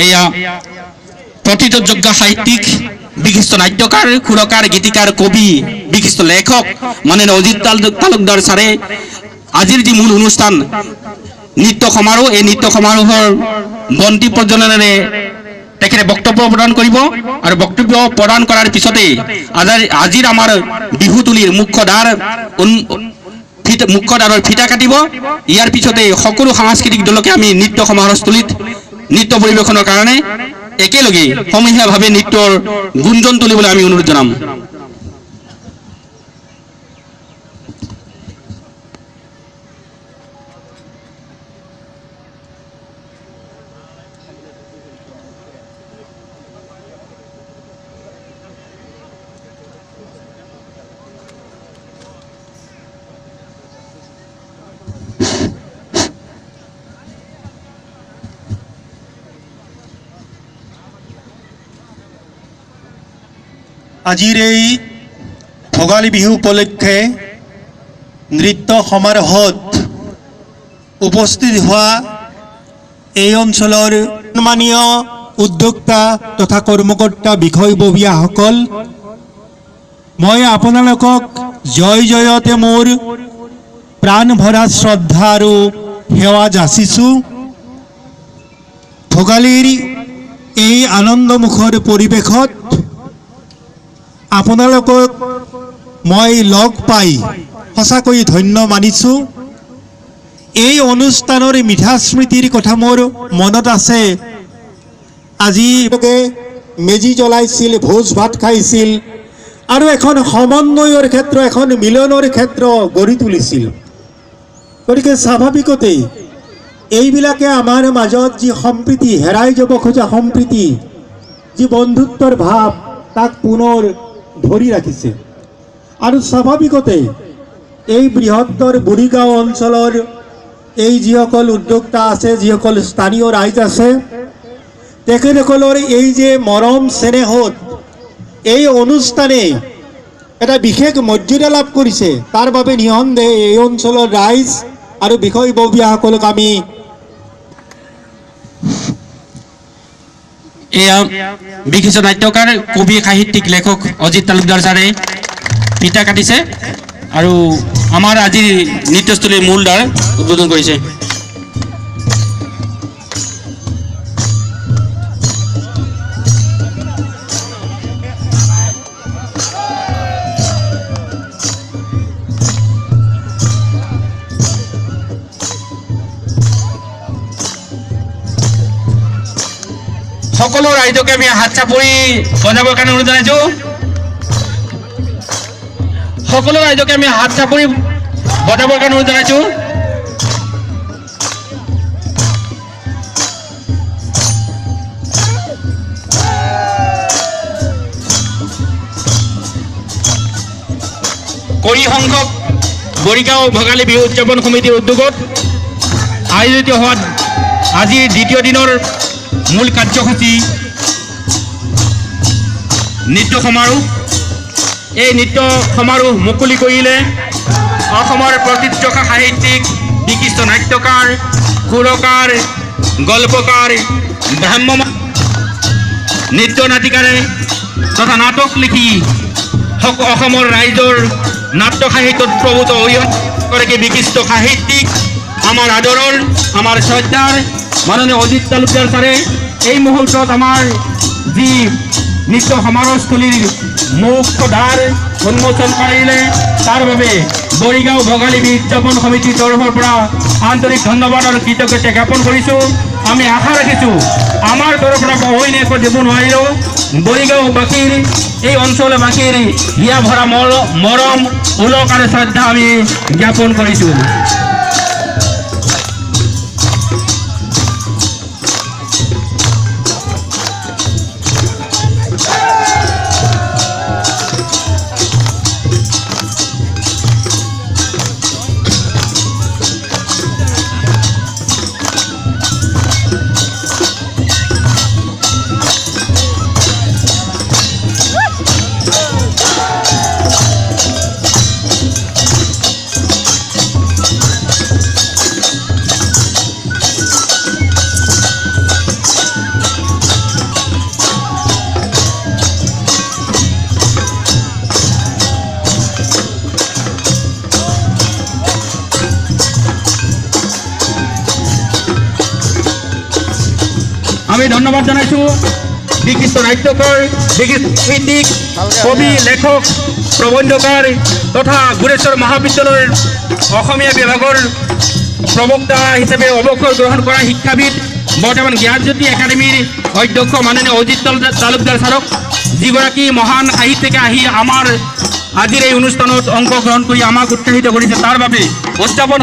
এয়া প্ৰথিতযোগ্য সাহিত্যিক, বিশিষ্ট নাট্যকাৰ, সুৰকাৰ, গীতিকাৰ, কবি, বিশিষ্ট লেখক মাননীয় অজিত তালুকদাৰ স্যাৰে আজিৰ যি মূল অনুষ্ঠান নৃত্য সমাৰোহ, এই নৃত্য সমাৰোহৰ বন্তি প্ৰজ্বলনেৰে তেখেতে বক্তব্য প্ৰদান কৰিব আৰু বক্তব্য প্ৰদান কৰাৰ পিছতে আজিৰ আমাৰ বিহুতলীৰ মুখ্যদ্বাৰৰ ফিতা কাটিব। ইয়াৰ পিছতে সকলো সাংস্কৃতিক দলকে আমি নৃত্য সমাৰোহস্থলীত নৃত্য পৰিৱেশনৰ কাৰণে একেলগে সমূহীয়াভাৱে নৃত্যৰ গুঞ্জন তুলিবলৈ আমি অনুৰোধ জনাম। আজিৰ এই ভোগালী বিহু উপলক্ষে নৃত্য সমাৰোহত উপস্থিত হোৱা এই অঞ্চলৰ সন্মানীয় উদ্যোক্তা তথা কৰ্মকৰ্তা বিষয়ববীয়াসকল, মই আপোনালোকক জয় জয়তে মোৰ প্ৰাণ ভৰা শ্ৰদ্ধা আৰু সেৱা যাচিছোঁ। ভোগালীৰ এই আনন্দমুখৰ পৰিৱেশত আপোনালোকক মই লগ পাই সঁচাকৈ ধন্য মানিছোঁ। এই অনুষ্ঠানৰ মিঠা স্মৃতিৰ কথা মোৰ মনত আছে। আজি মেজি জ্বলাইছিল, ভোজ ভাত খাইছিল আৰু এখন সমন্বয়ৰ ক্ষেত্ৰ, এখন মিলনৰ ক্ষেত্ৰ গঢ়ি তুলিছিল। গতিকে স্বাভাৱিকতেই এইবিলাকে আমাৰ মাজত যি সম্প্ৰীতি, হেৰাই যাব খোজা সম্প্ৰীতি, যি বন্ধুত্বৰ ভাৱ, তাক পুনৰ ধৰি ৰাখিছে। আৰু স্বাভাৱিকতে এই বৃহত্তৰ বুঢ়ীগাঁও অঞ্চলৰ এই যিসকল উদ্যোক্তা আছে, যিসকল স্থানীয় ৰাইজ আছে, তেখেতসকলৰ এই যে মৰম চেনেহত এই অনুষ্ঠানে এটা বিশেষ মৰ্যাদা লাভ কৰিছে, তাৰ বাবে নিঃসন্দেহে এই অঞ্চলৰ ৰাইজ আৰু বিষয়ববীয়াসকলক আমি এয়া বিশিষ্ট নাট্যকাৰ, কবি, সাহিত্যিক, লেখক অজিত তালুকদাৰ ছাৰে ফিতা কাটিছে আৰু আমাৰ আজিৰ নৃত্যস্থলীৰ মূল দ্বাৰ উদ্বোধন কৰিছে। সকলো ৰাইজকে আমি হাত চাপৰি বজাবৰ কাৰণে অনুৰোধ জনাইছোঁ। সকলো ৰাইজকে আমি হাত চাপৰি বজাবৰ কাৰণে অনুৰোধ জনাইছোঁ। কৰি সংখ্যক বৰিগাঁও ভোগালী বিহু উদযাপন সমিতিৰ উদ্যোগত আয়োজিত হোৱা আজিৰ দ্বিতীয় দিনৰ মূল কাৰ্যসূচী নৃত্য সমাৰোহ। এই নৃত্য সমাৰোহ মুকলি কৰিলে অসমৰ প্ৰতিষ্ঠা সাহিত্যিক, বিশিষ্ট নাট্যকাৰ, সুৰকাৰ, গল্পকাৰ, ভ্ৰাম্যমাণ নৃত্য নাটিকাৰে তথা নাটক লিখি অসমৰ ৰাইজৰ নাট্য সাহিত্যত প্ৰভূত অৰিহণা বিশিষ্ট সাহিত্যিক, আমাৰ আদৰৰ, আমাৰ শ্ৰদ্ধাৰ মাননীয় অজিত তালুকদাৰ ছাৰে এই মুহূৰ্তত আমাৰ যি নৃত্য সমাৰোহস্থলীৰ মুখ্য দ্বাৰ উন্মোচন কৰিলে, তাৰ বাবে বৰিগাঁও ভোগালী বিহু উদযাপন সমিতিৰ তৰফৰ পৰা আন্তৰিক ধন্যবাদ আৰু কৃতজ্ঞতা জ্ঞাপন কৰিছোঁ। আমি আশা ৰাখিছোঁ আমাৰ তৰফৰ পৰা অইন একো দিব নোৱাৰিলেও বৰিগাঁওবাসীৰ, এই অঞ্চলবাসীৰ হিয়া ভৰা মৰম, ওলক আৰু শ্ৰদ্ধা আমি জ্ঞাপন কৰিছোঁ। আমি ধন্যবাদ জনাইছোঁ বিশিষ্ট নাট্যকাৰ বিশিষ্ট সাহিত্যিক কবি লেখক প্ৰবন্ধকাৰ তথা গুণেশ্বৰ মহাবিদ্যালয়ৰ অসমীয়া বিভাগৰ প্ৰবক্তা হিচাপে অৱসৰ গ্ৰহণ কৰা শিক্ষাবিদ বৰ্তমান জ্ঞানজ্যোতি একাডেমীৰ অধ্যক্ষ মাননীয় অজিত তালুকদাৰ ছাৰক, যিগৰাকী মহান সাহিত্যিকে আহি আমাৰ আজিৰ এই অনুষ্ঠানত অংশগ্ৰহণ কৰি আমাক উৎসাহিত কৰিছে, তাৰ বাবে উদযাপন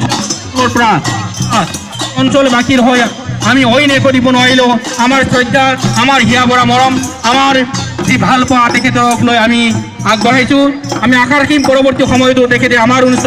পৰা অঞ্চলবাসীৰ হৈ আমি অইন একো দিব নোৱাৰিলোঁ। আমাৰ শ্ৰদ্ধা, আমাৰ হিয়া ভৰা মৰম, আমাৰ যি ভাল পোৱা তেখেতক লৈ আমি আগবঢ়াইছোঁ। আমি আশা ৰাখিম পৰৱৰ্তী সময়তো তেখেতে আমাৰ অনুষ্ঠান